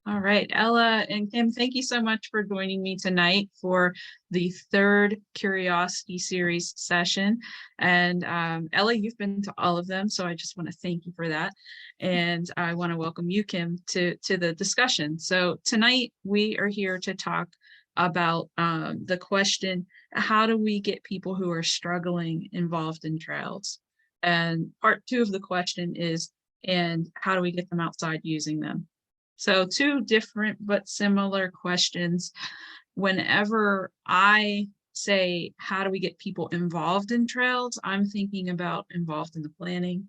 All right, Ella and Kim, thank you so much for joining me tonight for the third Curiosity Series session. And Ella, you've been to all of them, so I just want to thank you for that. And I want to welcome you, Kim, to the discussion. So tonight we are here to talk about the question, how do we get people who are struggling involved in trails? And part two of the question is, and how do we get them outside using them? So two different but similar questions. Whenever I say, how do we get people involved in trails? I'm thinking about involved in the planning,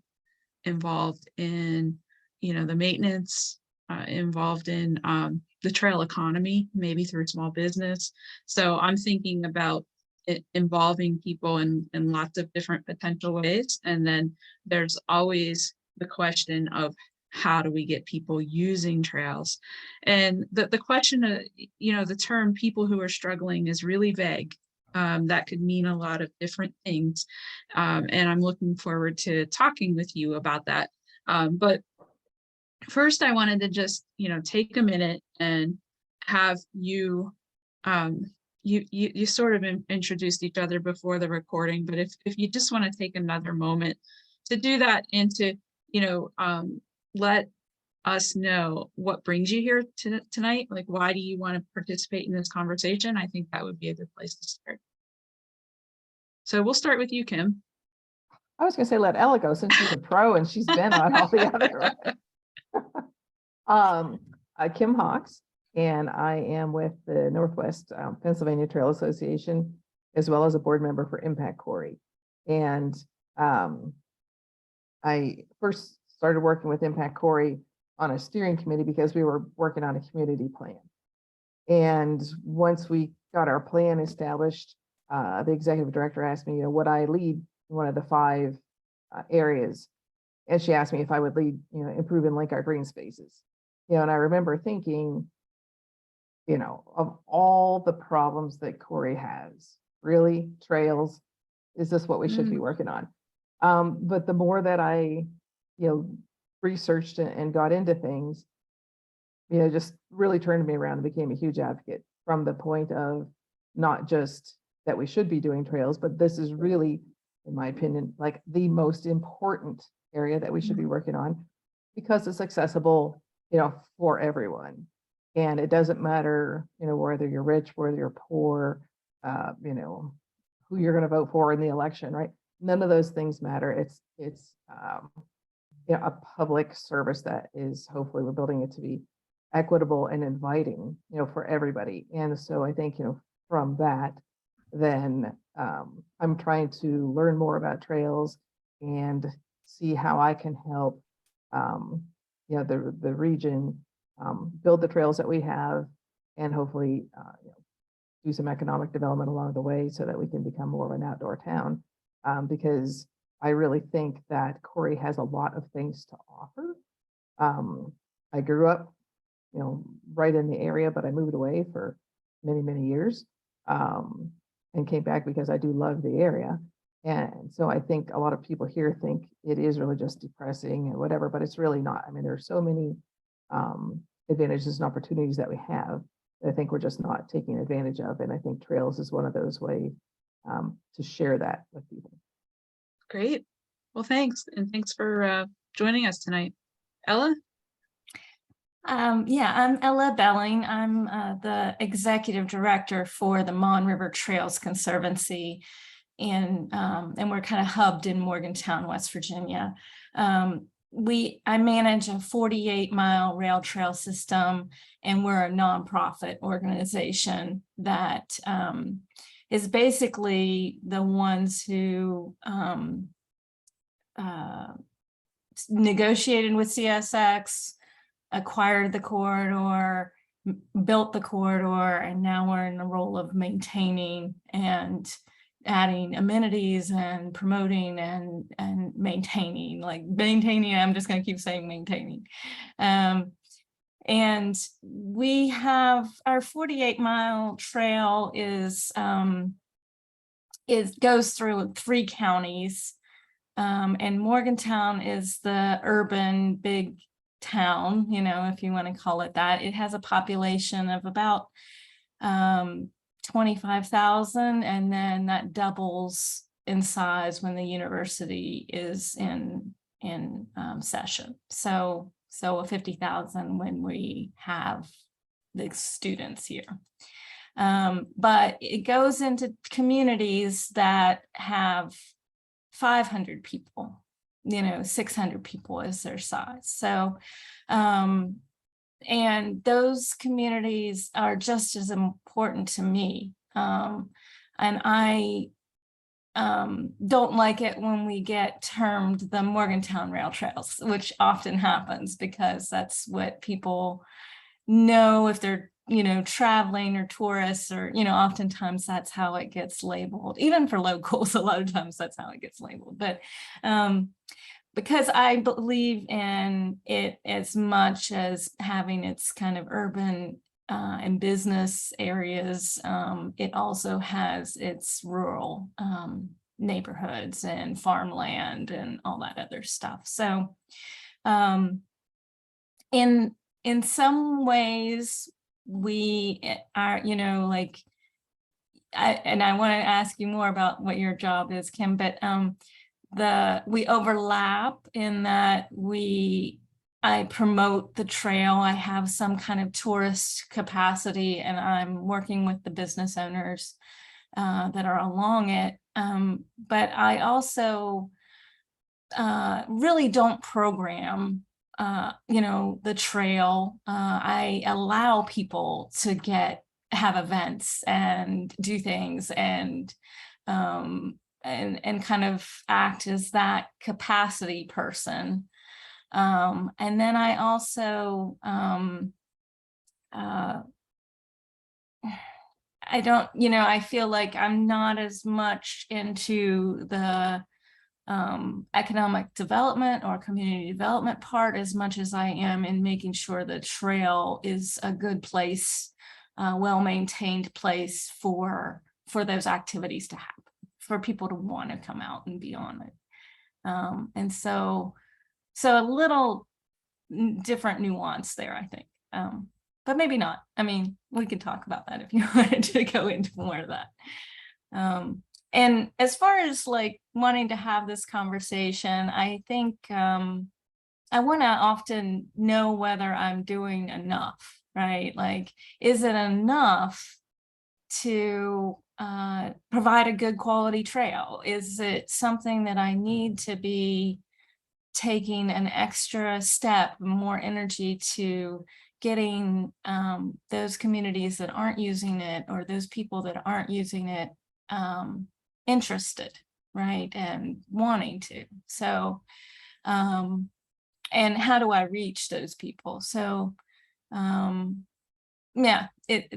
involved in, the maintenance, involved in the trail economy, maybe through small business. So I'm thinking about involving people in lots of different potential ways. And then there's always the question of how do we get people using trails? And the question, the term people who are struggling is really vague. That could mean a lot of different things. And I'm looking forward to talking with you about that. But first, I wanted to just, take a minute and have you, you sort of introduced each other before the recording, but if you just want to take another moment to do that and to, let us know what brings you here tonight. Like, why do you want to participate in this conversation? I think that would be a good place to start. So we'll start with you, Kim. I was going to say, let Ella go since she's a pro and she's been on all the other. Kim Hawks, and I am with the Northwest Pennsylvania Trail Association, as well as a board member for Impact Corey. And I first started working with Impact Corey on a steering committee because we were working on a community plan. And once we got our plan established, the executive director asked me, would I lead one of the 5 areas? And she asked me if I would lead, improve and link our green spaces. And I remember thinking, of all the problems that Corey has, really, trails, is this what we should be working on? But the more that I, researched and got into things, just really turned me around and became a huge advocate from the point of not just that we should be doing trails, but this is really, in my opinion, like the most important area that we should be working on because it's accessible, for everyone. And it doesn't matter, whether you're rich, whether you're poor, who you're going to vote for in the election, right? None of those things matter. It's a public service that is, hopefully we're building it to be equitable and inviting, for everybody. And so I think, from that, then I'm trying to learn more about trails and see how I can help, the region build the trails that we have, and hopefully do some economic development along the way so that we can become more of an outdoor town. Because I really think that Corey has a lot of things to offer. I grew up, right in the area, but I moved away for many, many years, and came back because I do love the area. And so I think a lot of people here think it is really just depressing and whatever, but it's really not. I mean, there are so many advantages and opportunities that we have that I think we're just not taking advantage of. And I think trails is one of those ways to share that with people. Great. Well, thanks. And thanks for joining us tonight. Ella? Yeah, I'm Ella Belling. I'm the executive director for the Mon River Trails Conservancy, and we're kind of hubbed in Morgantown, West Virginia. I manage a 48-mile rail trail system, and we're a nonprofit organization that is basically the ones who negotiated with CSX, acquired the corridor, built the corridor, and now we're in the role of maintaining and adding amenities and promoting and maintaining. Like maintaining, I'm just going to keep saying maintaining. And we have our 48-mile trail goes through 3 counties, and Morgantown is the urban big town, if you want to call it that. It has a population of about 25,000, and then that doubles in size when the university is in session. So 50,000 when we have the students here. But it goes into communities that have 500 people, 600 people is their size. So, and those communities are just as important to me. And I don't like it when we get termed the Morgantown Rail Trails, which often happens because that's what people know if they're traveling or tourists, or oftentimes that's how it gets labeled. Even for locals, a lot of times that's how it gets labeled. But because I believe in it as much as having its kind of urban and business areas, it also has its rural neighborhoods and farmland and all that other stuff. So in some ways we are, like, I want to ask you more about what your job is, Kim, but we overlap in that I promote the trail. I have some kind of tourist capacity, and I'm working with the business owners that are along it. But I also really don't program the trail. I allow people to have events and do things and kind of act as that capacity person. And then I also I don't, I feel like I'm not as much into the economic development or community development part as much as I am in making sure the trail is a good place, well-maintained place for those activities to happen, for people to want to come out and be on it. And so a little different nuance there, I think. But maybe not. I mean, we could talk about that if you wanted to go into more of that. And as far as like wanting to have this conversation, I think I want to often know whether I'm doing enough, right? Like, is it enough to provide a good quality trail? Is it something that I need to be taking an extra step, more energy to getting those communities that aren't using it, or those people that aren't using it, interested, right, and wanting to? So and how do I reach those people? So yeah,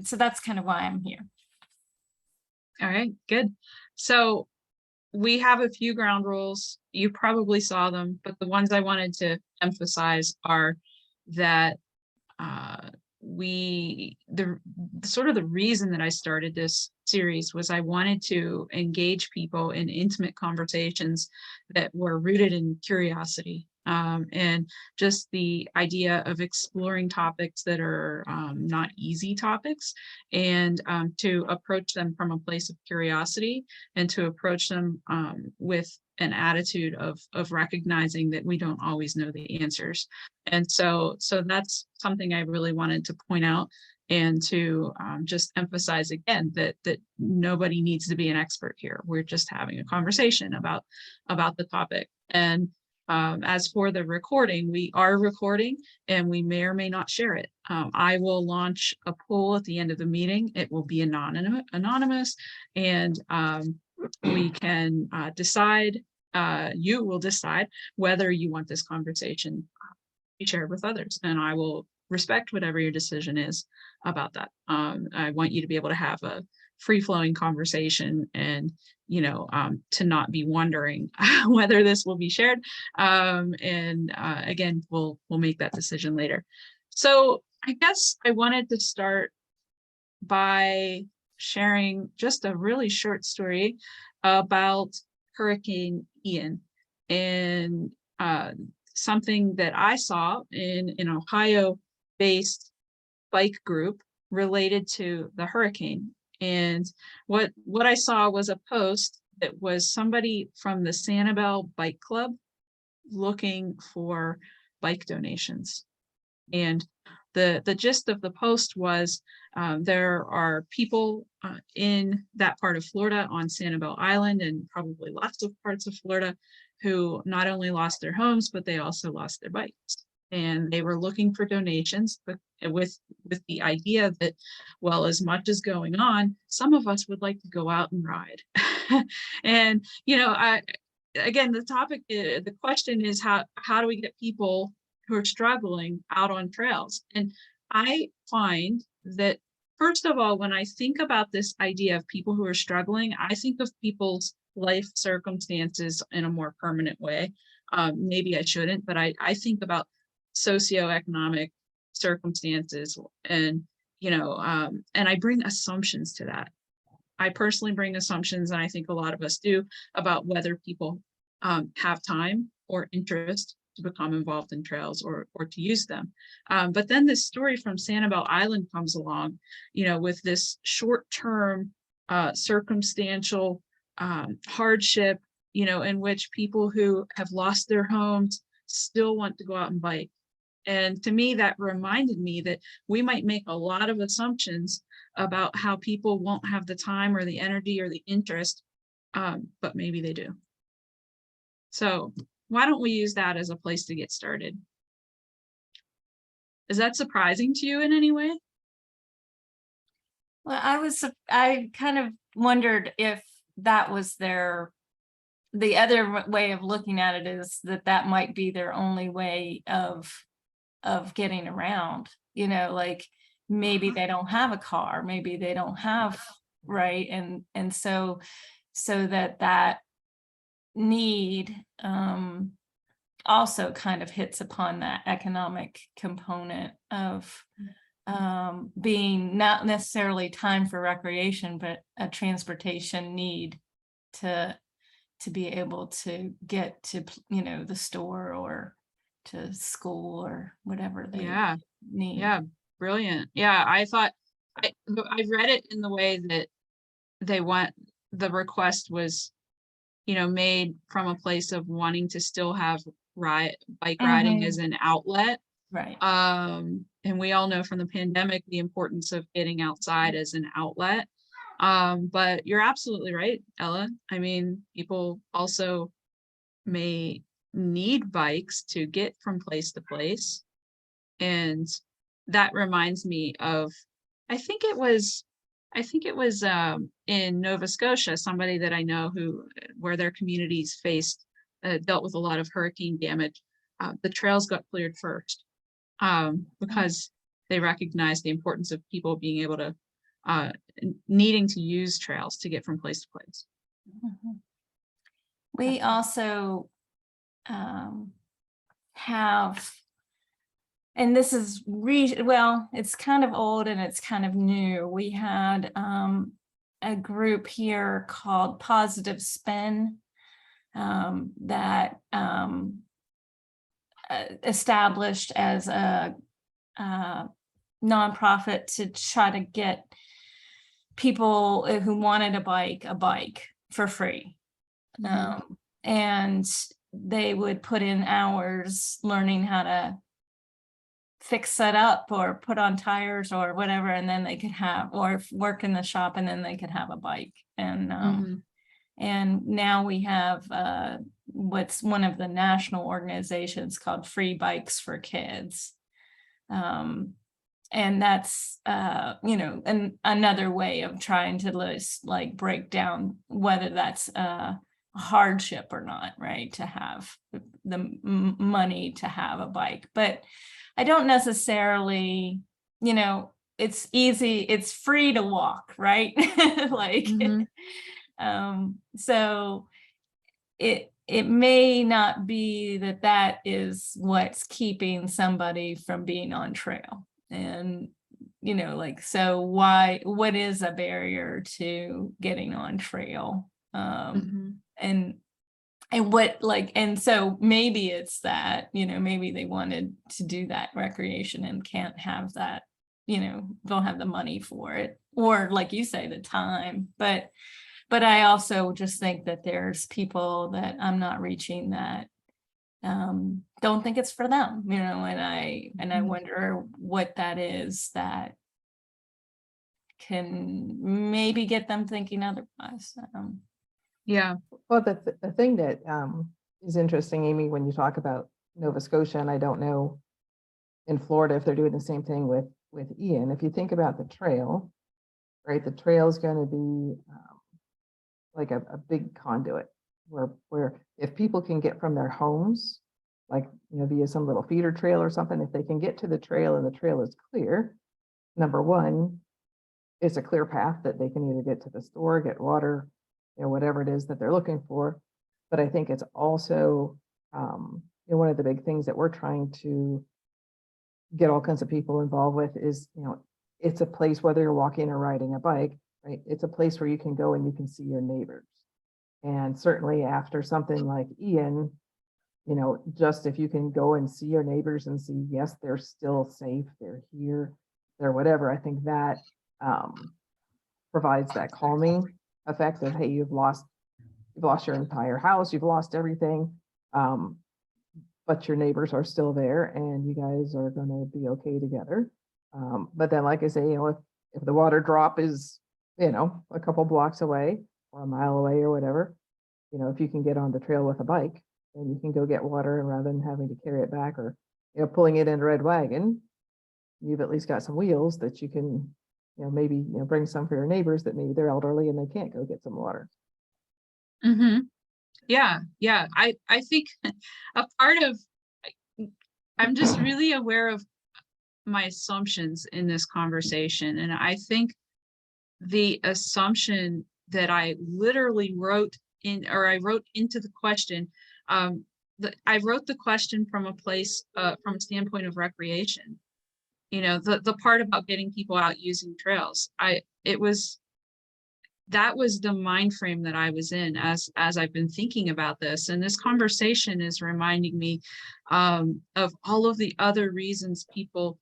so that's kind of why I'm here. All right, good. So we have a few ground rules. You probably saw them, but the ones I wanted to emphasize are that the reason that I started this series was I wanted to engage people in intimate conversations that were rooted in curiosity, and just the idea of exploring topics that are not easy topics, and to approach them from a place of curiosity, and to approach them with an attitude of recognizing that we don't always know the answers. And so that's something I really wanted to point out, and to just emphasize again that nobody needs to be an expert here. We're just having a conversation about the topic. And as for the recording, we are recording, and we may or may not share it. I will launch a poll at the end of the meeting. It will be anonymous, and we can decide, you will decide whether you want this conversation to be shared with others, and I will respect whatever your decision is about that. I want you to be able to have a free-flowing conversation, and to not be wondering whether this will be shared. Again, we'll make that decision later. So I guess I wanted to start by sharing just a really short story about Hurricane Ian. And something that I saw in an Ohio-based bike group related to the hurricane. And what I saw was a post that was somebody from the Sanibel Bike Club looking for bike donations. And the gist of the post was there are people in that part of Florida on Sanibel Island and probably lots of parts of Florida who not only lost their homes, but they also lost their bikes. And they were looking for donations, but with the idea that, well, as much as going on, some of us would like to go out and ride. And, you know, again, the question is how do we get people who are struggling out on trails? And I find that, first of all, when I think about this idea of people who are struggling, I think of people's life circumstances in a more permanent way. Maybe I shouldn't, but I think about socioeconomic circumstances and, you know, and I bring assumptions to that. I personally bring assumptions, and I think a lot of us do, about whether people have time or interest to become involved in trails or to use them. But then this story from Sanibel Island comes along, you know, with this short-term circumstantial hardship, you know, in which people who have lost their homes still want to go out and bike. And to me, that reminded me that we might make a lot of assumptions about how people won't have the time or the energy or the interest, but maybe they do. So why don't we use that as a place to get started? Is that surprising to you in any way? Well, I kind of wondered if that was the other way of looking at it is that might be their only way of getting around, you know, like maybe they don't have a car, maybe they don't have, right. And so that need also kind of hits upon that economic component of being not necessarily time for recreation, but a transportation need to be able to get to, you know, the store or to school or whatever they need. Yeah, brilliant. Yeah, I thought I read it in the way that the request was, you know, made from a place of wanting to still have bike riding as an outlet. Right. And we all know from the pandemic the importance of getting outside as an outlet. But you're absolutely right, Ella. I mean, people also may need bikes to get from place to place. And that reminds me of, I think it was in Nova Scotia, somebody that I know where their communities dealt with a lot of hurricane damage. The trails got cleared first because they recognized the importance of people being able to needing to use trails to get from place to place. We also have, and this is well, it's kind of old and it's kind of new. We had a group here called Positive Spin that established as a nonprofit to try to get people who wanted a bike for free. And they would put in hours learning how to fix it up or put on tires or whatever, and then they could have, or work in the shop, and then they could have a bike. And and now we have what's one of the national organizations called Free Bikes for Kids. And that's you know, another way of trying to like break down whether that's a hardship or not, right, to have the money to have a bike. But I don't necessarily, you know, it's easy, it's free to walk, right? Like so it may not be that is what's keeping somebody from being on trail. And, you know, like, so what is a barrier to getting on trail? And And what like, and so maybe it's that, maybe they wanted to do that recreation and can't have that, don't have the money for it, or like you say, the time, but I also just think that there's people that I'm not reaching that don't think it's for them, and I wonder what that is that can maybe get them thinking otherwise. Yeah. Well, the thing that is interesting, Amy, when you talk about Nova Scotia, and I don't know in Florida if they're doing the same thing with Ian. If you think about the trail, right, the trail is going to be like a big conduit where if people can get from their homes, like via some little feeder trail or something, if they can get to the trail and the trail is clear, number one, it's a clear path that they can either get to the store, get water, whatever it is that they're looking for. But I think it's also one of the big things that we're trying to get all kinds of people involved with is, it's a place, whether you're walking or riding a bike, right? It's a place where you can go and you can see your neighbors. And certainly after something like Ian, just if you can go and see your neighbors and see, yes, they're still safe, they're here, they're whatever, I think that provides that calming effect of, hey, you've lost your entire house, you've lost everything, but your neighbors are still there and you guys are going to be okay together. But then, like I say, if the water drop is, a couple blocks away or a mile away or whatever, if you can get on the trail with a bike, then you can go get water, and rather than having to carry it back or, pulling it in a red wagon, you've at least got some wheels that you can, maybe, bring some for your neighbors that maybe they're elderly and they can't go get some water. Mm-hmm. Yeah. Yeah. I think a part of, I'm just really aware of my assumptions in this conversation. And I think the assumption that I literally wrote into the question, I wrote the question from a place, from a standpoint of recreation. The part about getting people out using trails. That was the mind frame that I was in as I've been thinking about this. And this conversation is reminding me of all of the other reasons people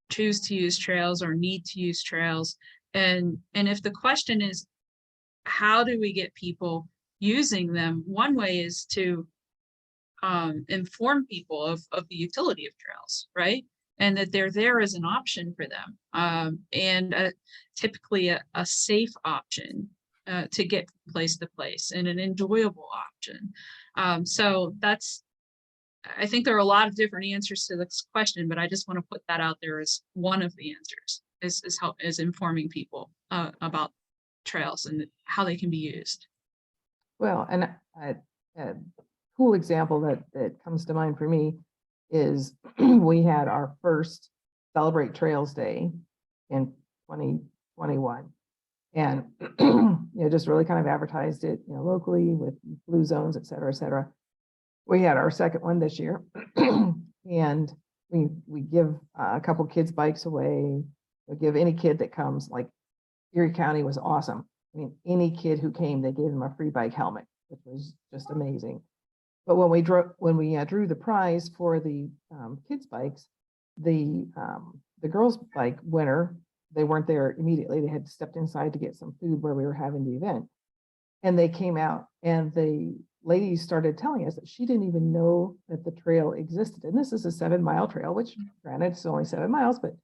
choose to use trails or need to use trails. And if the question is, how do we get people using them? One way is to inform people of the utility of trails, right? And that they're there as an option for them, and typically a safe option to get from place to place, and an enjoyable option. So I think there are a lot of different answers to this question, but I just want to put that out there as one of the answers is informing people about trails and how they can be used. Well, and a cool example that comes to mind for me is we had our first Celebrate Trails Day in 2021, and just really kind of advertised it, locally with blue zones, et cetera, et cetera. We had our second one this year, and we give a couple kids bikes away. We give any kid that comes, like Erie County was awesome. I mean, any kid who came, they gave them a free bike helmet, which was just amazing. But when we drew the prize for the kids' bikes, the girls' bike winner, they weren't there immediately. They had stepped inside to get some food where we were having the event. And they came out, and the lady started telling us that she didn't even know that the trail existed. And this is a 7-mile trail, which granted it's only 7 miles, but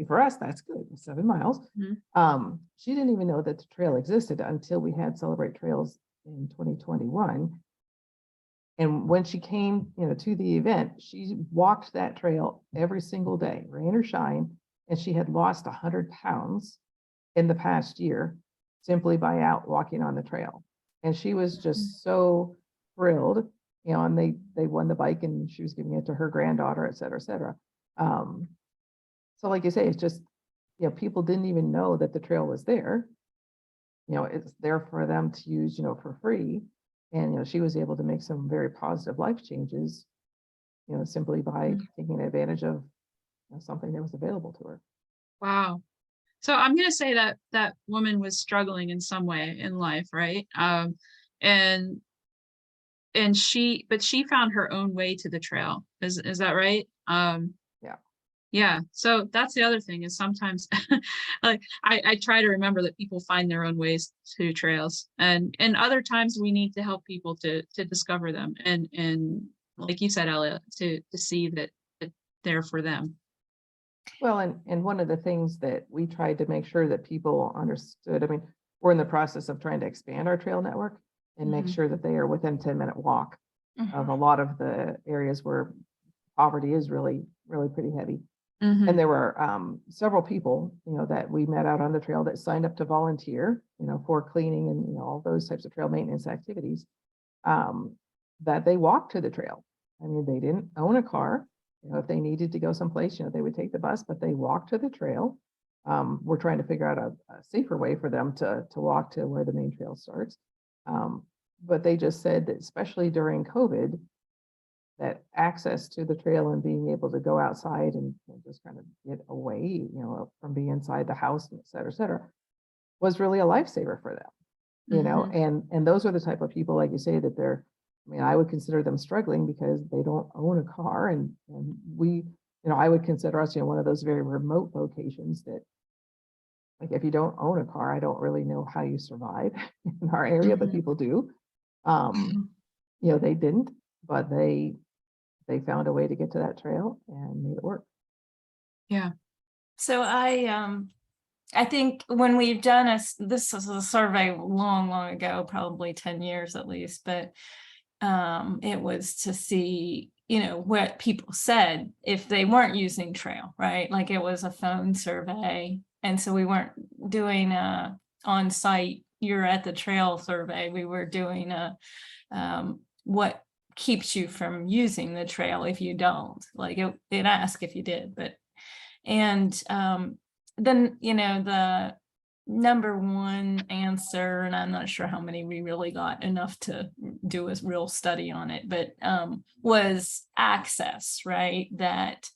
for us, that's good, 7 miles. Mm-hmm. She didn't even know that the trail existed until we had Celebrate Trails in 2021. And when she came, to the event, she walked that trail every single day, rain or shine, and she had lost 100 pounds in the past year simply by out walking on the trail. And she was just so thrilled, and they won the bike, and she was giving it to her granddaughter, et cetera, et cetera. So like you say, it's just, people didn't even know that the trail was there. It's there for them to use, for free. And, she was able to make some very positive life changes, simply by taking advantage of something that was available to her. Wow. So I'm going to say that that woman was struggling in some way in life, right? And and she found her own way to the trail. Is that right? Yeah. Yeah, so that's the other thing is sometimes like I try to remember that people find their own ways to trails, and other times we need to help people to discover them, and like you said, Elliot, to see that they're for them. Well, and one of the things that we tried to make sure that people understood, I mean, we're in the process of trying to expand our trail network and make Mhm. sure that they are within 10-minute walk of Mhm. a lot of the areas where poverty is really, really pretty heavy. And Mhm. there were several people, that we met out on the trail that signed up to volunteer, for cleaning and, all those types of trail maintenance activities, um, that they walked to the trail. I mean, they didn't own a car. If they needed to go someplace, they would take the bus, but they walked to the trail. We're trying to figure out a safer way for them to walk to where the main trail starts. But they just said that especially during COVID, that access to the trail and being able to go outside and just kind of get away, from being inside the house, et cetera, was really a lifesaver for them, Mhm. and those are the type of people, like you say, that I mean, I would consider them struggling because they don't own a car, and we, I would consider us, one of those very remote locations that, like, if you don't own a car, I don't really know how you survive in our area, but Mhm. people do. Um, Mhm. they didn't, but they found a way to get to that trail and made it work. Yeah. So I think when we've done this is a survey long, long ago, probably 10 years at least, but it was to see, what people said if they weren't using trail, right? Like it was a phone survey. And so we weren't doing a on-site, you're at the trail survey. We were doing what keeps you from using the trail if you don't. Like it asked if you did, but and then, the number one answer, and I'm not sure how many we really got enough to do a real study on it, but was access, right? That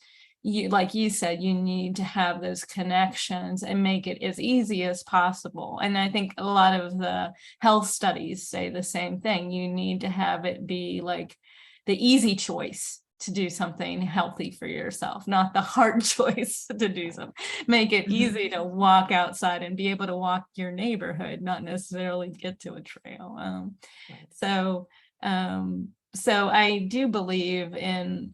you, like you said, you need to have those connections and make it as easy as possible. And I think a lot of the health studies say the same thing. You need to have it be like the easy choice to do something healthy for yourself, not the hard choice to do something. Make it Mhm. easy to walk outside and be able to walk your neighborhood, not necessarily get to a trail. Right. So I do believe in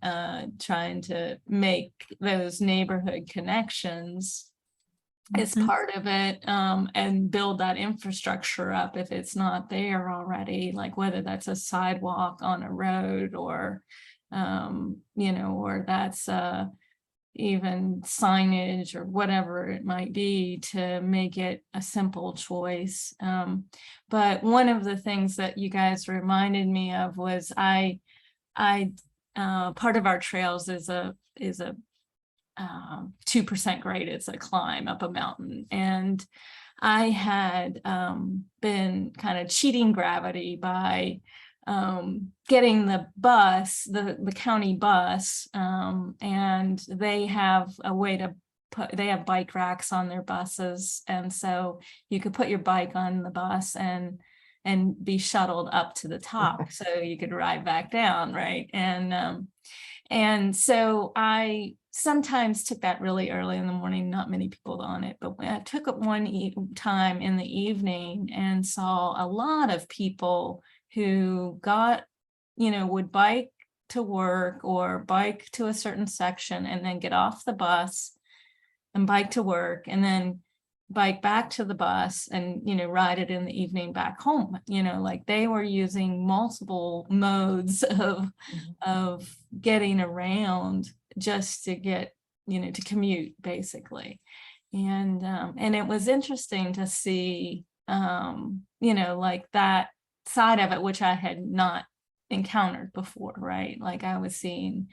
trying to make those neighborhood connections is Mhm. part of it, and build that infrastructure up if it's not there already, like whether that's a sidewalk on a road or or that's even signage or whatever it might be to make it a simple choice. But one of the things that you guys reminded me of was I part of our trails is a 2% grade. It's a climb up a mountain. And I had been kind of cheating gravity by getting the bus, the county bus, and they have a way to they have bike racks on their buses. And so you could put your bike on the bus and be shuttled up to the top so you could ride back down, right? And so I sometimes took that really early in the morning, not many people on it, but when I took it one time in the evening and saw a lot of people who would bike to work or bike to a certain section and then get off the bus and bike to work and then bike back to the bus and ride it in the evening back home. Like they were using multiple modes Mhm. of getting around just to get to commute basically. And it was interesting to see like that side of it, which I had not encountered before, right? Like I was seeing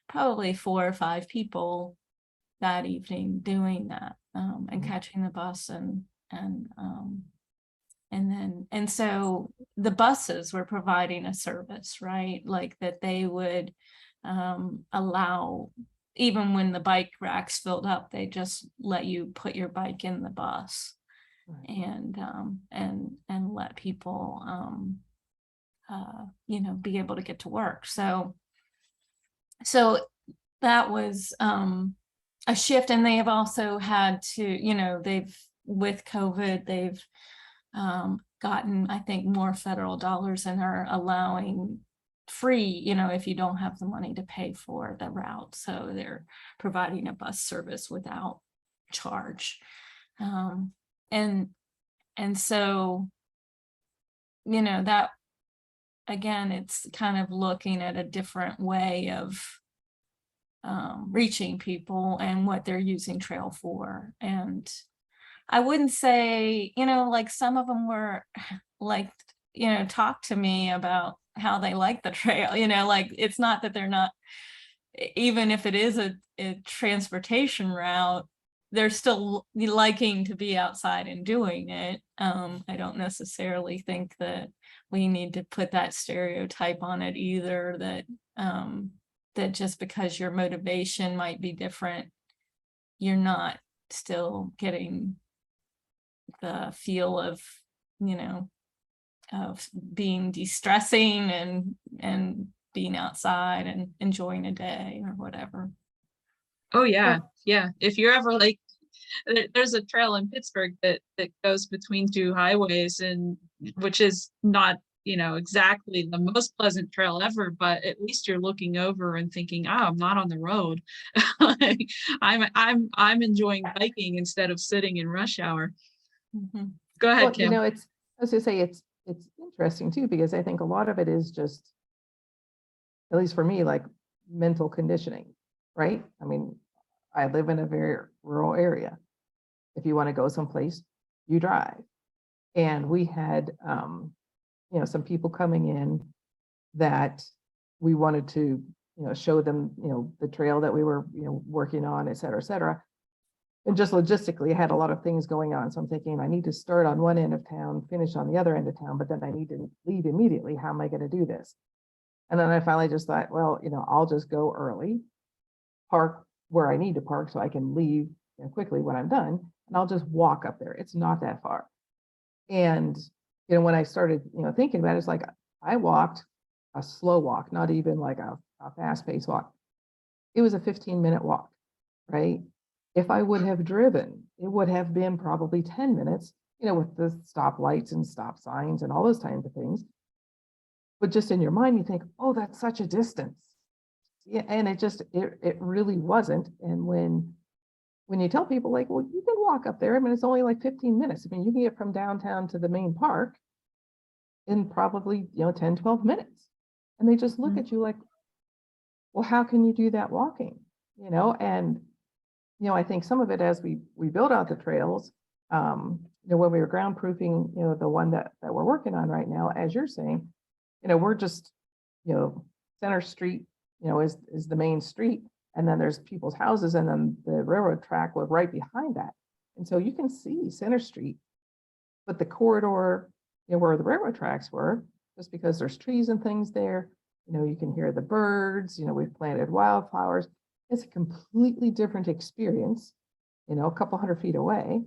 probably 4 or 5 people that evening doing that, and Mhm. catching the bus and so the buses were providing a service, right? Like that they would allow, even when the bike racks filled up, they just let you put your bike in the bus Right. and let people be able to get to work. So that was a shift. And they have also had to, with COVID, they've gotten, I think, more federal dollars and are allowing free, if you don't have the money to pay for the route. So they're providing a bus service without charge. And so, that, again, it's kind of looking at a different way of reaching people and what they're using trail for. And I wouldn't say, like some of them were like, talk to me about how they like the trail, like it's not that they're not, even if it is a transportation route, they're still liking to be outside and doing it. I don't necessarily think that we need to put that stereotype on it either, that just because your motivation might be different, you're not still getting the feel of, of being de-stressing and being outside and enjoying a day or whatever. Oh yeah. Yeah. If you're ever like, there's a trail in Pittsburgh that goes between two highways, and which is not, exactly the most pleasant trail ever, but at least you're looking over and thinking, oh, I'm not on the road. I'm enjoying biking instead of sitting in rush hour. Mm-hmm. Go ahead, Well, Kim. I was gonna say it's interesting too, because I think a lot of it is just, at least for me, like mental conditioning, right? I mean, I live in a very rural area. If you want to go someplace, you drive. And we had, some people coming in that we wanted to, show them, the trail that we were, working on, et cetera, et cetera. And just logistically, I had a lot of things going on. So I'm thinking I need to start on one end of town, finish on the other end of town, but then I need to leave immediately. How am I going to do this? And then I finally just thought, well, I'll just go early, park where I need to park so I can leave quickly when I'm done, and I'll just walk up there. It's not that far. And, when I started, thinking about it, it's like I walked a slow walk, not even like a fast paced walk. It was a 15-minute walk, right? If I would have driven, it would have been probably 10 minutes, with the stoplights and stop signs and all those kinds of things. But just in your mind, you think, oh, that's such a distance. Yeah, and it really wasn't. And when you tell people like, well, you can walk up there, I mean, it's only like 15 minutes. I mean, you can get from downtown to the main park in probably, 10, 12 minutes. And they just look at you like, well, how can you do that walking? And, I think some of it as we build out the trails, when we were groundproofing, the one that we're working on right now, as you're saying, we're just, Center Street, is the main street. And then there's people's houses, and then the railroad track was right behind that. And so you can see Center Street, but the corridor, where the railroad tracks were, just because there's trees and things there, you can hear the birds, we've planted wildflowers. It's a completely different experience, a couple 100 feet away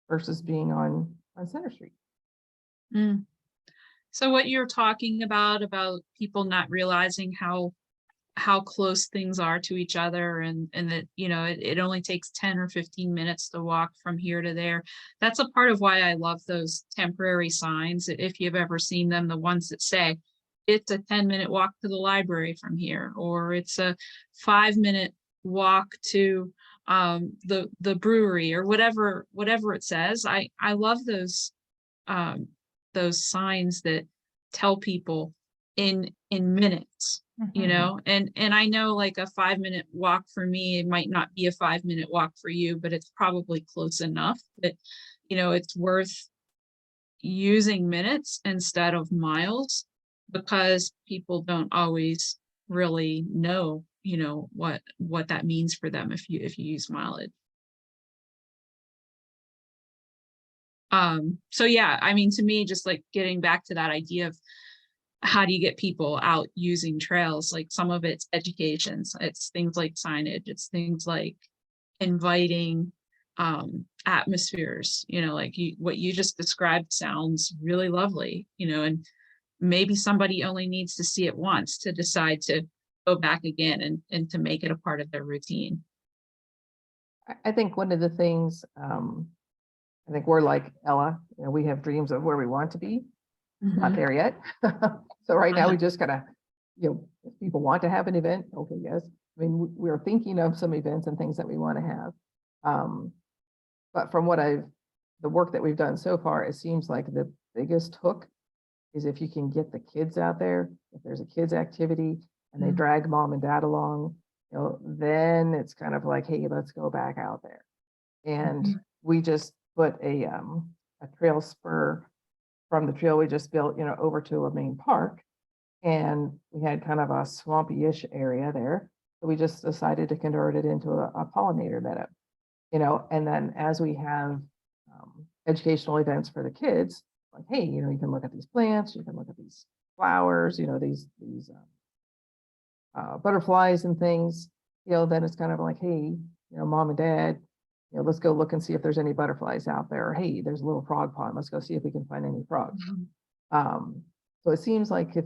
versus being on Center Street. Mm. So what you're talking about people not realizing how close things are to each other, and that, it only takes 10 or 15 minutes to walk from here to there. That's a part of why I love those temporary signs. If you've ever seen them, the ones that say it's a 10-minute walk to the library from here, or it's a 5-minute walk to the brewery, or whatever it says. I love those signs that tell people in minutes. And I know, like, a 5-minute walk for me, it might not be a 5-minute walk for you, but it's probably close enough that, it's worth using minutes instead of miles, because people don't always really know, what that means for them if you use mileage. So yeah, I mean, to me, just like getting back to that idea of how do you get people out using trails? Like, some of it's education. It's things like signage. It's things like inviting atmospheres, like what you just described sounds really lovely, and maybe somebody only needs to see it once to decide to go back again and to make it a part of their routine. I think one of the things, I think we're like Ella, we have dreams of where we want to be, not Mhm. there yet. So right now we just gotta, if people want to have an event, okay, yes. I mean, we're thinking of some events and things that we want to have. But from the work that we've done so far, it seems like the biggest hook is if you can get the kids out there, if there's a kids activity and they Mm. drag mom and dad along, then it's kind of like, hey, let's go back out there. And Mhm. we just put a trail spur from the trail we just built, over to a main park. And we had kind of a swampy-ish area there. So we just decided to convert it into a pollinator meadow, and then as we have educational events for the kids, like, hey, you can look at these plants, you can look at these flowers, these butterflies and things, then it's kind of like, hey, mom and dad, let's go look and see if there's any butterflies out there. Or, hey, there's a little frog pond. Let's go see if we can find any frogs. Mhm. So it seems like if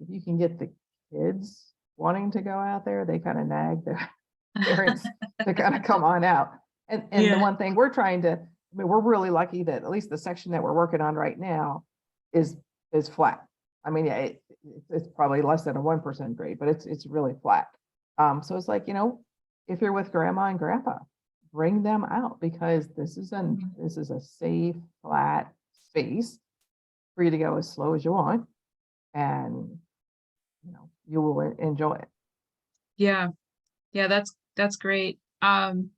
you can get the kids wanting to go out there, they kind of nag their parents to kind of come on out. And the Yeah. one thing we're trying to, we're really lucky that at least the section that we're working on right now is flat. I mean, yeah, it's probably less than a 1% grade, but it's really flat. So it's like, if you're with grandma and grandpa, bring them out, because this is a safe, flat space for you to go as slow as you want, and you will enjoy it. Yeah. Yeah, that's great. I'm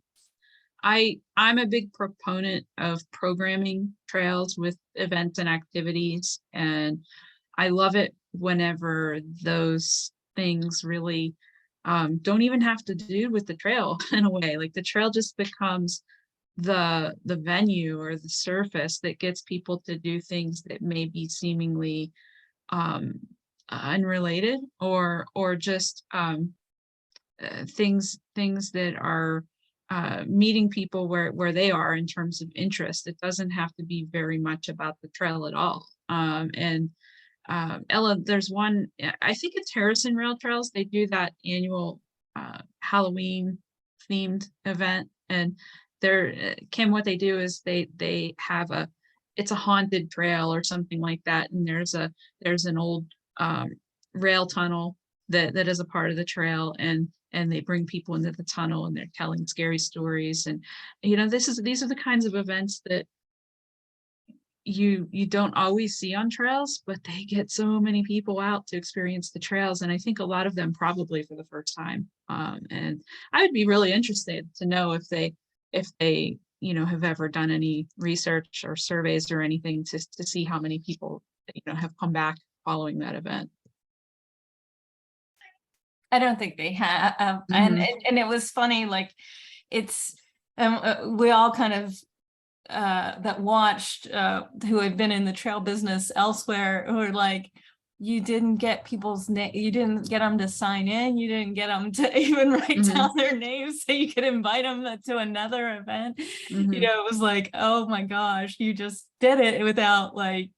a big proponent of programming trails with events and activities, and I love it whenever those things really don't even have to do with the trail in a way. Like the trail just becomes the venue or the surface that gets people to do things that may be seemingly um, unrelated or just things that are meeting people where they are in terms of interest. It doesn't have to be very much about the trail at all. And Ella, there's one, I think it's Harrison Rail Trails. They do that annual Halloween themed event, and they're Kim. What they do is they have it's a haunted trail or something like that, and there's an old um, rail tunnel that is a part of the trail, and they bring people into the tunnel and they're telling scary stories, and these are the kinds of events that you don't always see on trails, but they get so many people out to experience the trails, and I think a lot of them probably for the first time. And I would be really interested to know if they have ever done any research or surveys or anything to see how many people have come back following that event. I don't think they have. And it was funny, like it's we all kind of that watched who had been in the trail business elsewhere, who are like, you didn't get people's name, you didn't get them to sign in, you didn't get them to even write down their names so you could invite them to another event. It was like, oh my gosh, you just did it without like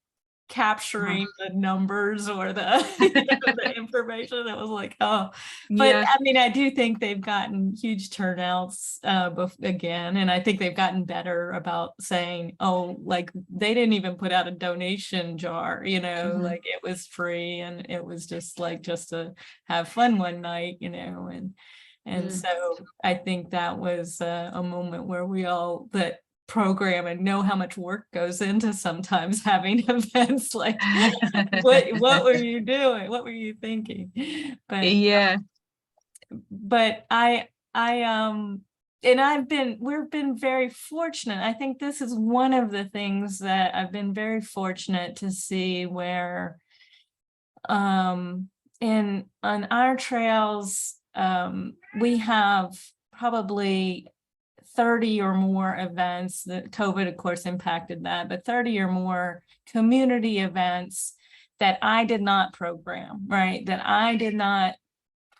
capturing the numbers or the, the information. That was like, oh, but Yeah. I mean, I do think they've gotten huge turnouts again, and I think they've gotten better about saying, oh, like they didn't even put out a donation jar, like it was free, and it was just to have fun one night, and so I think that was a moment where we all program and know how much work goes into sometimes having events. Like what were you doing, what were you thinking? Yeah. But we've been very fortunate. I think this is one of the things that I've been very fortunate to see, where on our trails we have probably 30 or more events. That COVID, of course, impacted that, but 30 or more community events that I did not program, right? That I did not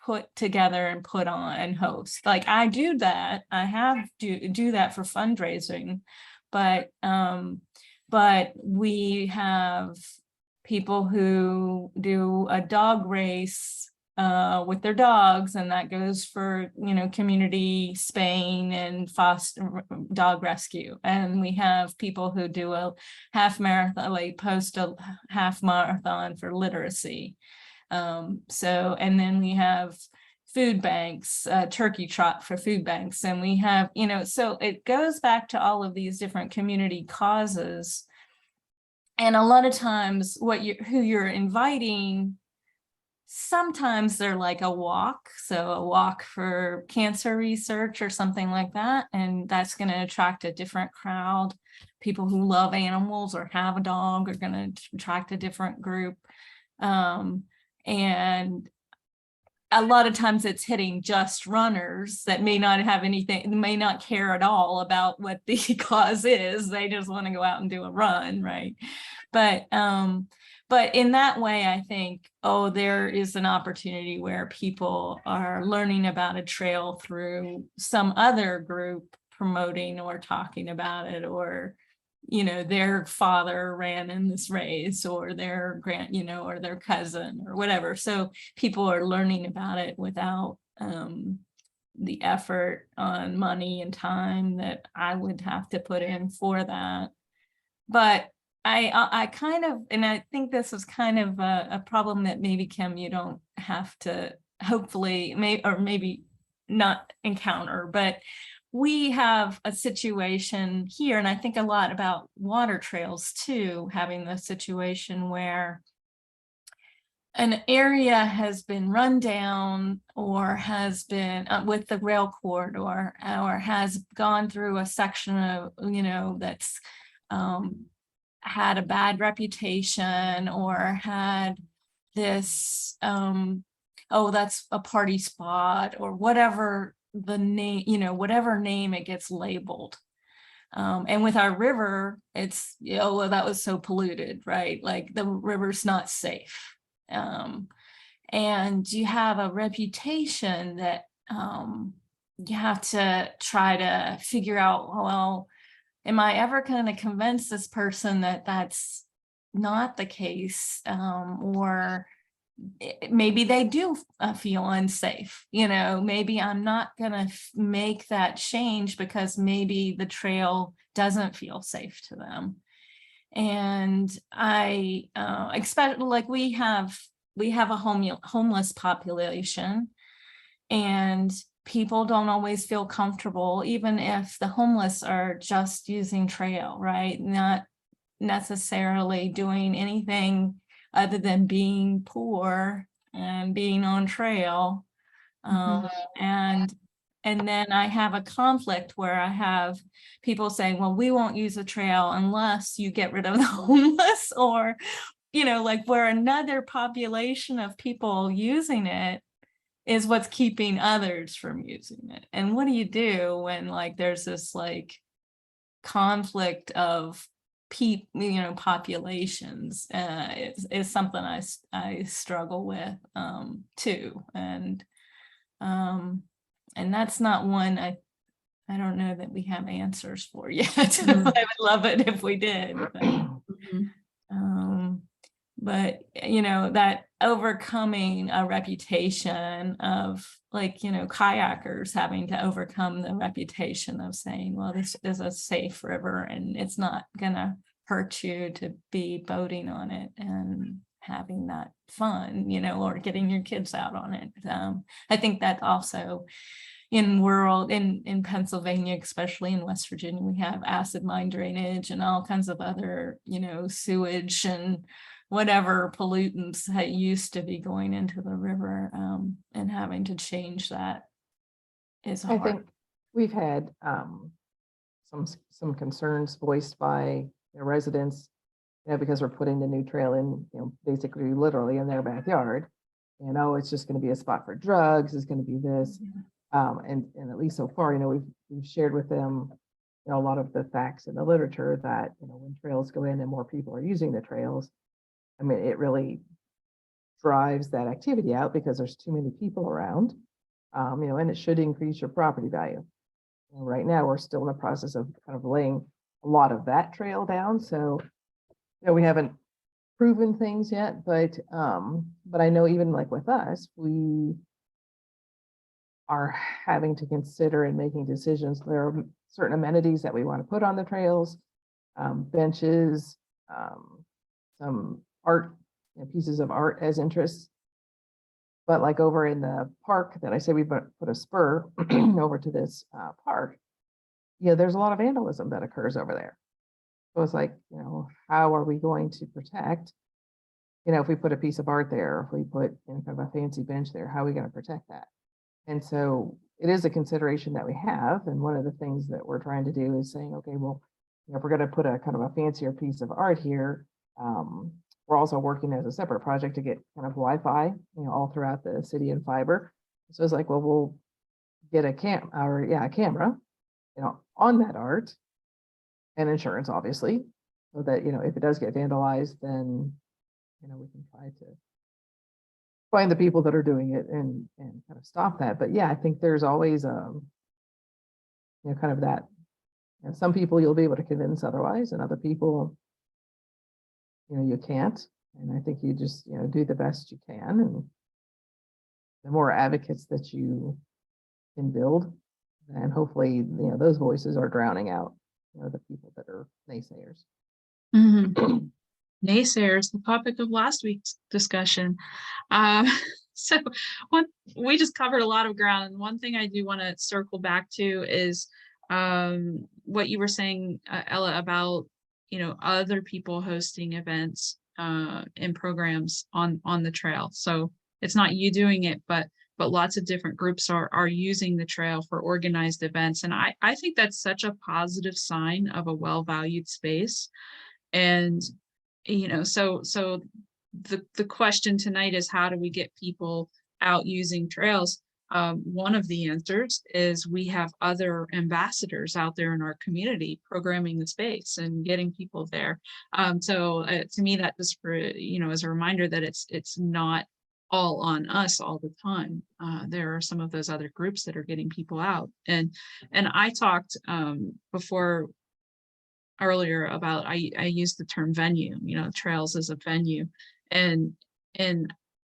put together and put on and host. Like I do that, I have to do that for fundraising, but we have people who do a dog race with their dogs, and that goes for, community spaying and foster dog rescue. And we have people who do a half marathon, like post a half marathon for literacy. So, and then we have food banks, turkey trot for food banks. And we have, so it goes back to all of these different community causes. And a lot of times who you're inviting, sometimes they're like a walk. So a walk for cancer research or something like that. And that's going to attract a different crowd. People who love animals or have a dog are going to attract a different group. And a lot of times it's hitting just runners that may not have anything, may not care at all about what the cause is. They just want to go out and do a run, right? But in that way, I think, there is an opportunity where people are learning about a trail through some other group promoting or talking about it, or their father ran in this race, or their or their cousin or whatever. So people are learning about it without the effort on money and time that I would have to put in for that. But I kind of, and I think this is kind of a problem that maybe, Kim, you don't have to, hopefully, maybe not encounter, but we have a situation here, and I think a lot about water trails too, having the situation where an area has been run down, or has been with the rail corridor, or has gone through a section of, that's had a bad reputation, or had this, that's a party spot, or whatever the name, whatever name it gets labeled. And with our river, it's, well, that was so polluted, right? Like the river's not safe. And you have a reputation that you have to try to figure out, well, am I ever going to convince this person that that's not the case? Or maybe they do feel unsafe. Maybe I'm not going to make that change because maybe the trail doesn't feel safe to them. And I expect, like, we have a homeless population, and people don't always feel comfortable, even if the homeless are just using trail, right? Not necessarily doing anything other than being poor and being on trail. And then I have a conflict where I have people saying, well, we won't use a trail unless you get rid of the homeless, or, like, where another population of people using it is what's keeping others from using it. And what do you do when, like, there's this like conflict of populations? Is something I struggle with too. And that's not one I don't know that we have answers for yet. I would love it if we did. But that overcoming a reputation of, like, kayakers having to overcome the reputation of saying, well, this is a safe river and it's not gonna hurt you to be boating on it and having that fun, or getting your kids out on it. I think that also in Pennsylvania, especially in West Virginia, we have acid mine drainage and all kinds of other, sewage and whatever pollutants that used to be going into the river, and having to change that is hard. I think we've had some concerns voiced by residents, because we're putting the new trail in, basically literally in their backyard. It's just going to be a spot for drugs. It's going to be this. And at least so far, we've shared with them, a lot of the facts in the literature that, when trails go in and more people are using the trails, it really drives that activity out because there's too many people around, and it should increase your property value. Right now, we're still in the process of kind of laying a lot of that trail down. So, we haven't proven things yet, but I know even like with us, we are having to consider and making decisions. There are certain amenities that we want to put on the trails, benches, some art, pieces of art as interests. But like over in the park that I say we put a spur over to this park, there's a lot of vandalism that occurs over there. So it's like, how are we going to protect, if we put a piece of art there, if we put kind of a fancy bench there, how are we going to protect that? And so it is a consideration that we have. And one of the things that we're trying to do is saying, okay, well, if we're going to put a kind of a fancier piece of art here, we're also working as a separate project to get kind of Wi-Fi, all throughout the city and fiber. So it's like, well, we'll get a camera, on that art, and insurance, obviously, so that, if it does get vandalized, then, we can try to find the people that are doing it and kind of stop that. But yeah, I think there's always, kind of that, some people you'll be able to convince otherwise, and other people, you can't. And I think you just, do the best you can. And the more advocates that you can build, and hopefully, those voices are drowning out, the people that are naysayers. Mhm. Naysayers, the topic of last week's discussion. So we just covered a lot of ground. And one thing I do want to circle back to is what you were saying, Ella, about other people hosting events and programs on the trail. So it's not you doing it, but lots of different groups are using the trail for organized events. And I think that's such a positive sign of a well-valued space. And so the question tonight is, how do we get people out using trails? One of the answers is we have other ambassadors out there in our community programming the space and getting people there. So to me, that just as a reminder that it's not all on us all the time. There are some of those other groups that are getting people out. And I talked before earlier about, I used the term venue, trails as a venue. And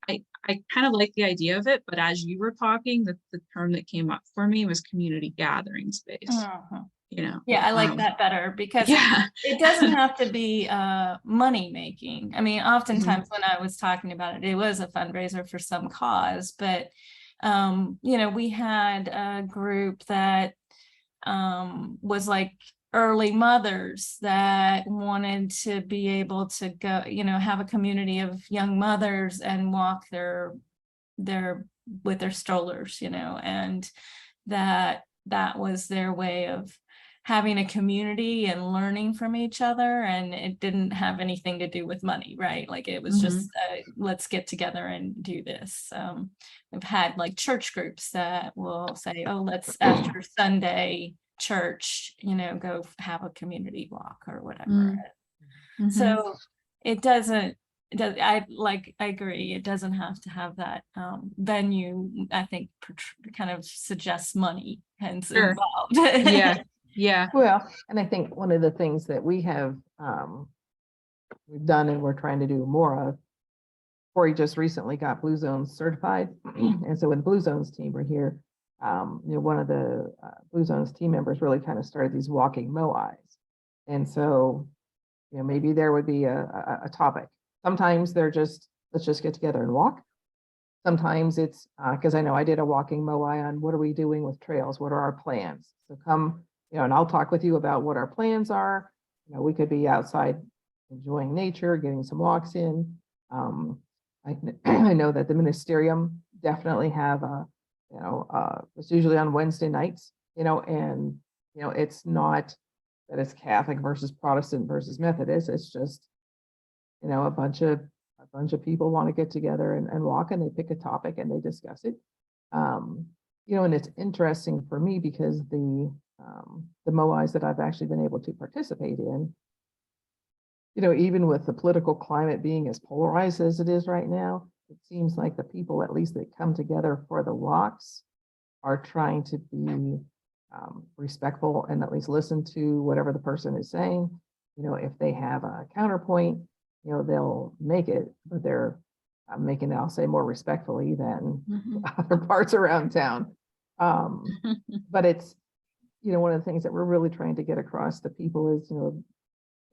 I kind of like the idea of it, but as you were talking, the term that came up for me was community gathering space. Uh-huh. Yeah, I like that better, because yeah. it doesn't have to be money making. I mean, oftentimes when I was talking about it, it was a fundraiser for some cause, but we had a group that was like early mothers that wanted to be able to go, have a community of young mothers and walk with their strollers, and that was their way of having a community and learning from each other. And it didn't have anything to do with money, right? Like it was just, let's get together and do this. We've had like church groups that will say, oh, let's after Sunday church, go have a community walk or whatever. So it doesn't, I agree, it doesn't have to have that venue. I think kind of suggests money hence involved. Yeah. Well, and I think one of the things that we have we've done and we're trying to do more of, Corey just recently got Blue Zones certified. And so when Blue Zones team were here, one of the Blue Zones team members really kind of started these walking moais. And so, maybe there would be a topic. Sometimes they're just, let's just get together and walk. Sometimes it's, because I know I did a walking moai on what are we doing with trails? What are our plans? So come, and I'll talk with you about what our plans are. We could be outside enjoying nature, getting some walks in. I know that the ministerium definitely have it's usually on Wednesday nights, and it's not that it's Catholic versus Protestant versus Methodist. It's just, a bunch of people want to get together and walk, and they pick a topic and they discuss it. And it's interesting for me because the moais that I've actually been able to participate in, even with the political climate being as polarized as it is right now, it seems like the people, at least that come together for the walks, are trying to be respectful and at least listen to whatever the person is saying. If they have a counterpoint, you know, they'll make it, but they're making it, I'll say, more respectfully than Mhm. other parts around town. But it's, you know, one of the things that we're really trying to get across to people is, you know,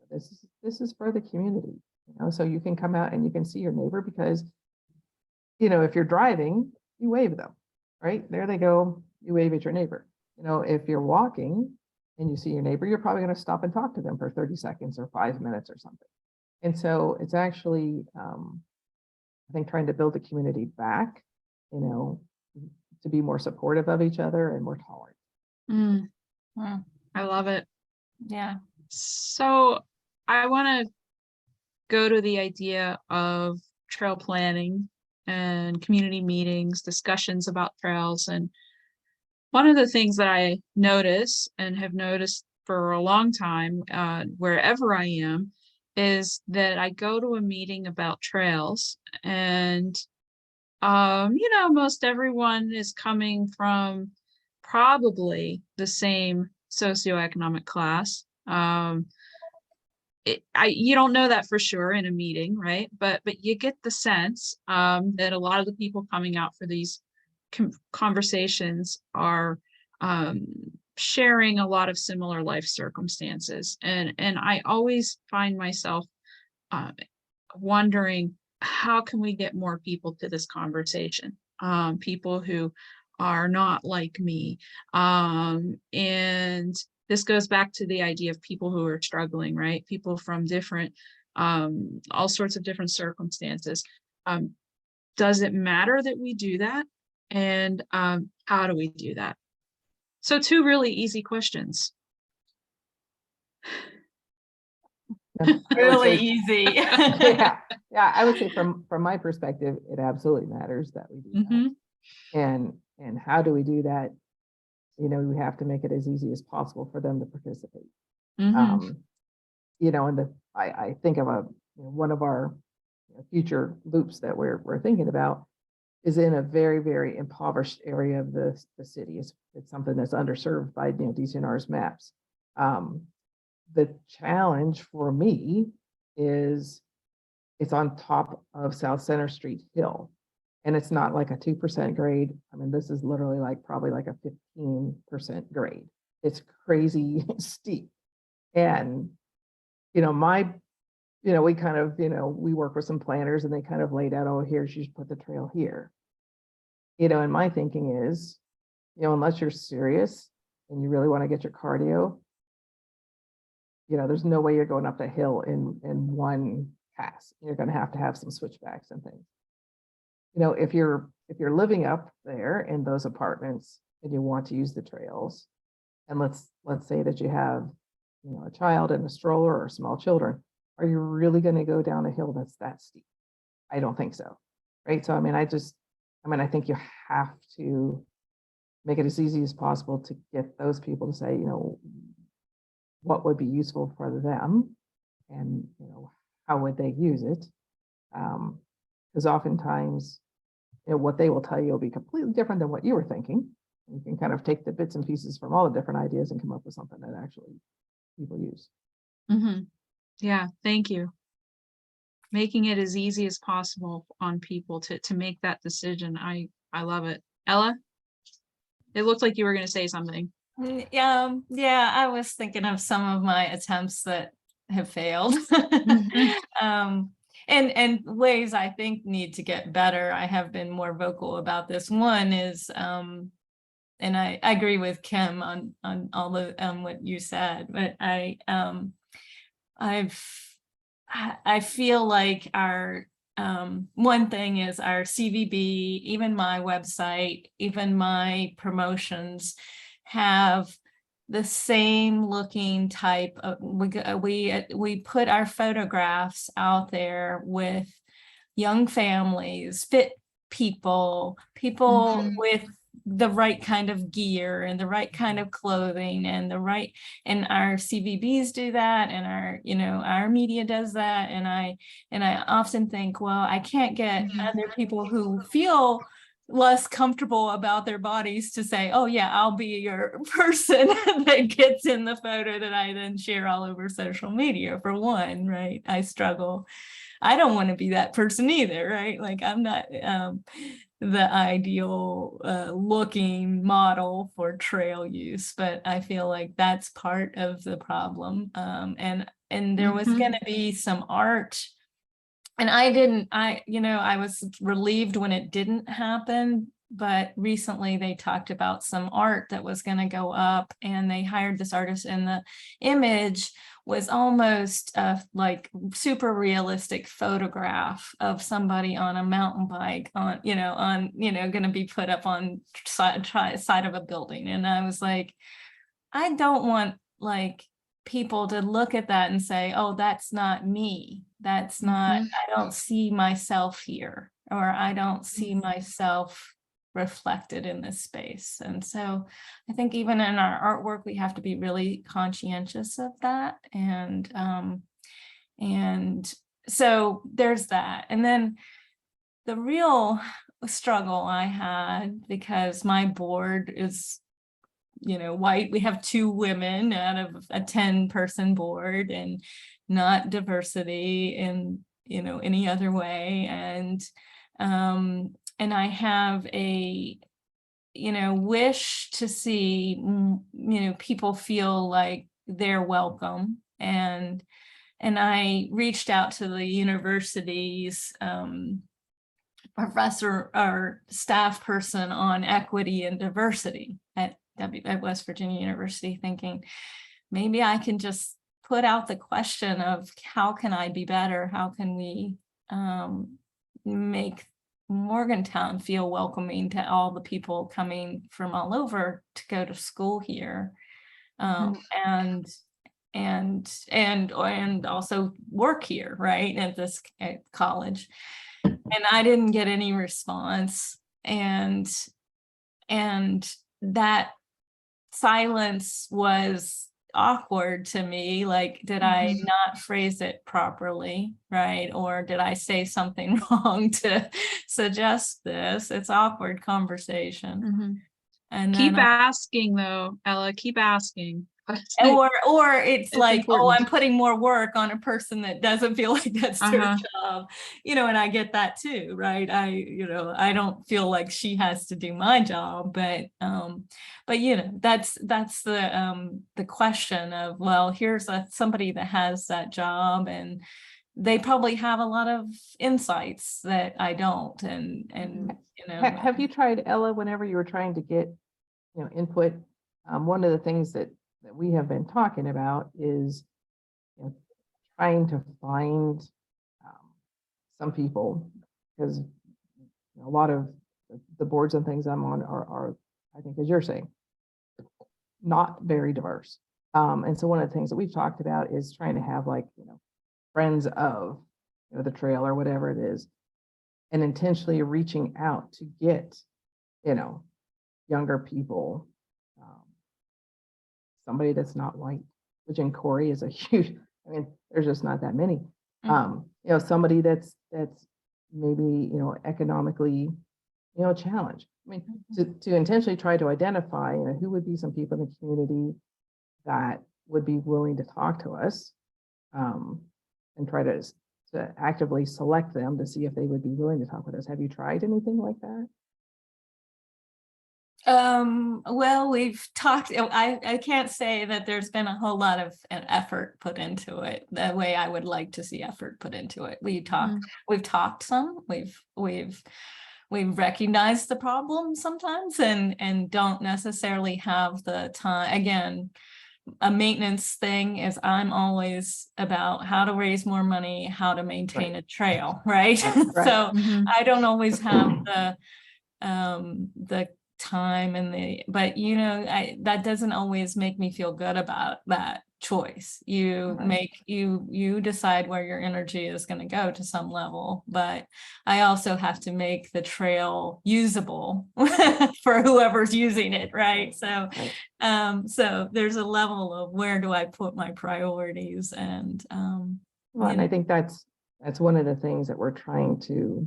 this is for the community, you know, so you can come out and you can see your neighbor because, you know, if you're driving, you wave them, right? There they go, you wave at your neighbor. You know, if you're walking and you see your neighbor, you're probably going to stop and talk to them for 30 seconds or 5 minutes or something. And so it's actually, I think, trying to build the community back, you know, to be more supportive of each other and more tolerant. Mm, Mm, I love it. yeah. So I want to go to the idea of trail planning and community meetings, discussions about trails. And one of the things that I notice and have noticed for a long time, wherever I am, is that I go to a meeting about trails and, you know, most everyone is coming from probably the same socioeconomic class. You don't know that for sure in a meeting, right? But you get the sense that a lot of the people coming out for these conversations are um, sharing a lot of similar life circumstances, and I always find myself uh, wondering, how can we get more people to this conversation? People who are not like me, and this goes back to the idea of people who are struggling, right? People from different, all sorts of different circumstances. Um, does it matter that we do that? And how do we do that? So two really easy questions. I would Really say- easy. yeah, I would say from my perspective, it absolutely matters that we do that. Mhm. And how do we do that? You know, we have to make it as easy as possible for them to participate. Mhm. You know, and I think of one of our future loops that we're thinking about is in a very, very impoverished area of the city. It's something that's underserved by, you know, DCNR's maps. The challenge for me is it's on top of South Center Street Hill. And it's not like a 2% grade. I mean, this is literally like probably like a 15% grade. It's crazy steep. And, you know, we kind of, you know, we work with some planners and they kind of laid out, oh, here, you should put the trail here. You know, and my thinking is, you know, unless you're serious and you really want to get your cardio, you know, there's no way you're going up the hill in one pass. You're going to have some switchbacks and things. You know, if you're living up there in those apartments and you want to use the trails, and let's say that you have, you know, a child in a stroller or small children, are you really going to go down a hill that's that steep? I don't think so. Right. So I mean, I think you have to make it as easy as possible to get those people to say, you know, what would be useful for them and, you know, how would they use it? Because oftentimes, you know, what they will tell you will be completely different than what you were thinking. You can kind of take the bits and pieces from all the different ideas and come up with something that actually people use. Mhm. Yeah, thank you. Making it as easy as possible on people to make that decision. I love it. Ella, it looked like you were going to say something. Yeah, I was thinking of some of my attempts that have failed. Mhm. And ways I think need to get better. I have been more vocal about this. One is, and I agree with Kim on all of what you said, but I feel like our one thing is our CVB, even my website, even my promotions have the same looking type of, we put our photographs out there with young families, fit people Mhm. with the right kind of gear and the right kind of clothing and and our CVBs do that, and our media does that. And I often think, well, I can't get Mhm. other people who feel less comfortable about their bodies to say, oh yeah, I'll be your person that gets in the photo that I then share all over social media. For one, right? I struggle. I don't want to be that person either, right? Like I'm not the ideal looking model for trail use, but I feel like that's part of the problem. And there was going to be some art. And I was relieved when it didn't happen, but recently they talked about some art that was going to go up, and they hired this artist, and the image was almost like super realistic photograph of somebody on a mountain bike on going to be put up on side of a building. And I was like, I don't want like people to look at that and say, oh, that's not me. That's not, I don't see myself here, or I don't see myself reflected in this space. And so I think even in our artwork, we have to be really conscientious of that. And so there's that. And then the real struggle I had, because my board is white. We have 2 women out of a 10-person board, and not diversity in any other way. And I have a wish to see people feel like they're welcome. And I reached out to the university's professor or staff person on equity and diversity at West Virginia University, thinking maybe I can just put out the question of how can I be better? How can we make Morgantown feel welcoming to all the people coming from all over to go to school here, and also work here, right, at this college. And I didn't get any response, and that silence was awkward to me. Like, did I not phrase it properly, right? Or did I say something wrong to suggest this? It's awkward conversation. And keep asking though, Ella, keep asking. Or it's like, important. oh, I'm putting more work on a person that doesn't feel like that's their job, and I get that too, right? I don't feel like she has to do my job, but that's the question of, well, here's somebody that has that job, and they probably have a lot of insights that I don't. And have you tried, Ella, whenever you were trying to get input? One of the things that we have been talking about is trying to find some people, because a lot of the boards and things I'm on are, I think, as you're saying, not very diverse. And so one of the things that we've talked about is trying to have, like, friends of the trail or whatever it is, and intentionally reaching out to get younger people, somebody that's not white, which in Corey is a huge, there's just not that many. Somebody that's maybe, economically, challenged. To intentionally try to identify, who would be some people in the community that would be willing to talk to us, and try to actively select them to see if they would be willing to talk with us. Have you tried anything like that? Well, we've talked, I can't say that there's been a whole lot of effort put into it the way I would like to see effort put into it. We've talked some, we've recognized the problem sometimes, and don't necessarily have the time. Again, a maintenance thing is, I'm always about how to raise more money, how to maintain a trail, right? So I don't always have the time but that doesn't always make me feel good about that choice. You decide where your energy is going to go to some level, but I also have to make the trail usable for whoever's using it, right? So so there's a level of where do I put my priorities, and and I think that's one of the things that we're trying to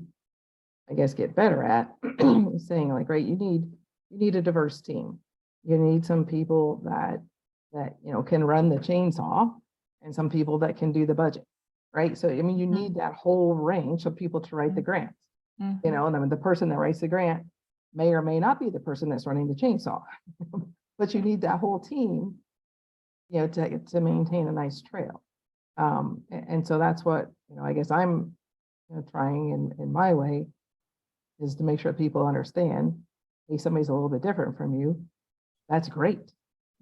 I guess, get better at is saying like, right, you need a diverse team. You need some people that can run the chainsaw, and some people that can do the budget, right? So I mean, you need that whole range of people to write the grants. Mhm. And I mean, the person that writes the grant may or may not be the person that's running the chainsaw, but you need that whole team, to maintain a nice trail. And so that's what, I guess I'm trying in my way, is to make sure people understand, hey, somebody's a little bit different from you. That's great.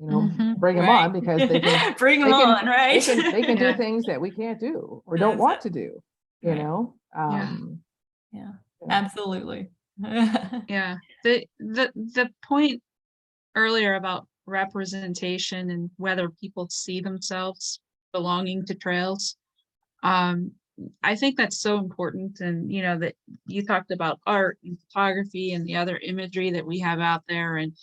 Mhm. Bring them Right. on, because they can Bring them they can- on, right? they can do Yeah. things that we can't do or don't want to do, Right. Yeah. Yeah, you know. absolutely. Yeah. The point earlier about representation and whether people see themselves belonging to trails. I think that's so important. And that you talked about art and photography and the other imagery that we have out there. And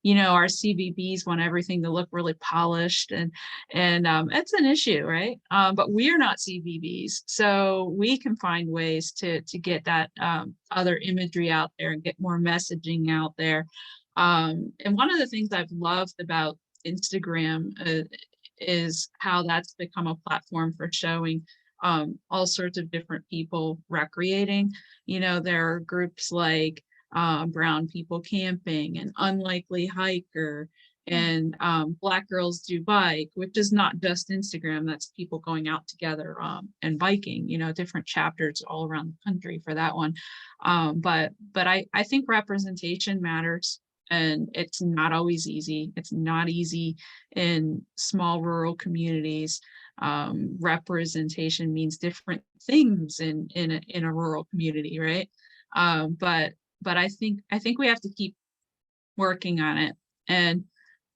our CVBs want everything to look really polished, and it's an issue, right? But we're not CVBs, so we can find ways to get that other imagery out there and get more messaging out there. And one of the things I've loved about Instagram is how that's become a platform for showing all sorts of different people recreating. There are groups like Brown People Camping and Unlikely Hiker and Black Girls Do Bike, which is not just Instagram, that's people going out together and biking, different chapters all around the country for that one. But I think representation matters. And it's not always easy. It's not easy in small rural communities. Representation means different things in a rural community, right? But I think we have to keep working on it. And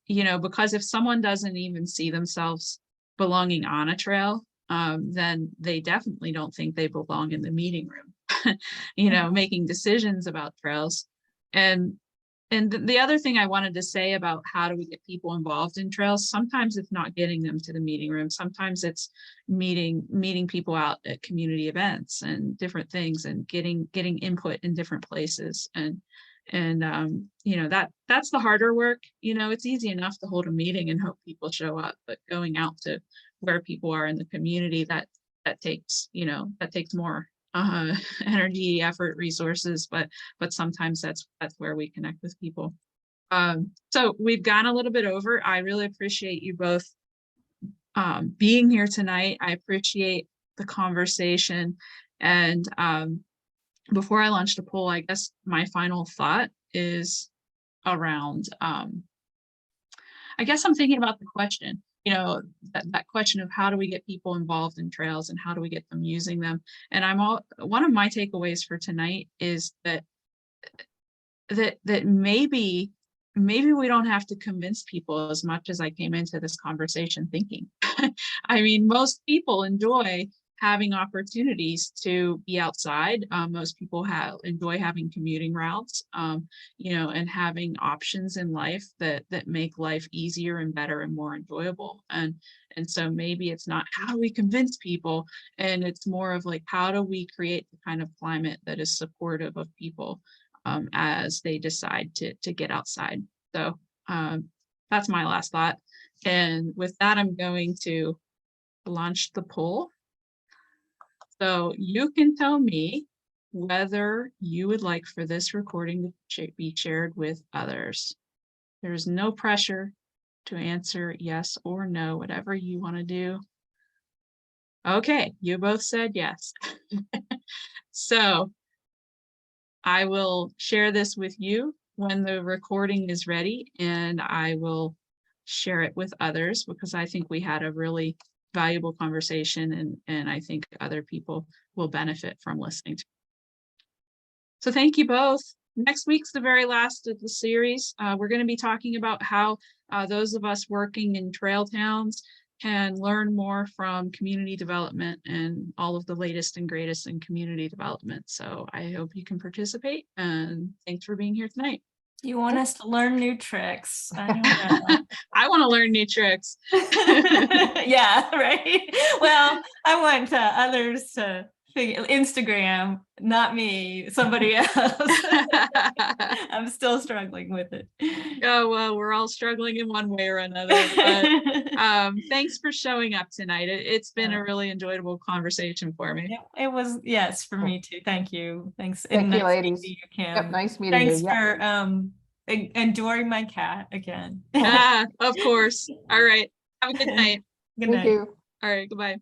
because if someone doesn't even see themselves belonging on a trail, then they definitely don't think they belong in the meeting room, making decisions about trails. And the other thing I wanted to say about how do we get people involved in trails, sometimes it's not getting them to the meeting room. Sometimes it's meeting people out at community events and different things, and getting input in different places. And that's the harder work. It's easy enough to hold a meeting and hope people show up, but going out to where people are in the community, that takes more energy, effort, resources, but sometimes that's where we connect with people. So we've gone a little bit over. I really appreciate you both being here tonight. I appreciate the conversation. And before I launch the poll, I guess my final thought is around, I guess I'm thinking about the question, that question of how do we get people involved in trails and how do we get them using them? And one of my takeaways for tonight is that maybe we don't have to convince people as much as I came into this conversation thinking. I mean, most people enjoy having opportunities to be outside. Most people enjoy having commuting routes, and having options in life that make life easier and better and more enjoyable. And so maybe it's not how do we convince people, and it's more of like, how do we create the kind of climate that is supportive of people as they decide to get outside. So that's my last thought. And with that, I'm going to launch the poll. So you can tell me whether you would like for this recording to be shared with others. There's no pressure to answer yes or no, whatever you want to do. Okay, you both said yes. So I will share this with you when the recording is ready, and I will share it with others because I think we had a really valuable conversation, and I think other people will benefit from listening to it. So thank you both. Next week's the very last of the series. We're going to be talking about how those of us working in trail towns can learn more from community development and all of the latest and greatest in community development. So I hope you can participate, and thanks for being here tonight. You want us to learn new tricks. I don't know. I want to learn new tricks. Yeah, right. Well, I want others to Instagram, not me, somebody else. I'm still struggling with it. Oh, well, we're all struggling in one way or another, but thanks for showing up tonight. It's been a really enjoyable conversation for me. It was, yes, for me too. Thank you. Thanks. Thank and you, nice ladies. meeting you, Kim. Yep, nice meeting you. Thanks Yep. for enduring my cat again. Of course. All right. Have a good night. Good Thank night. you. All right. Goodbye.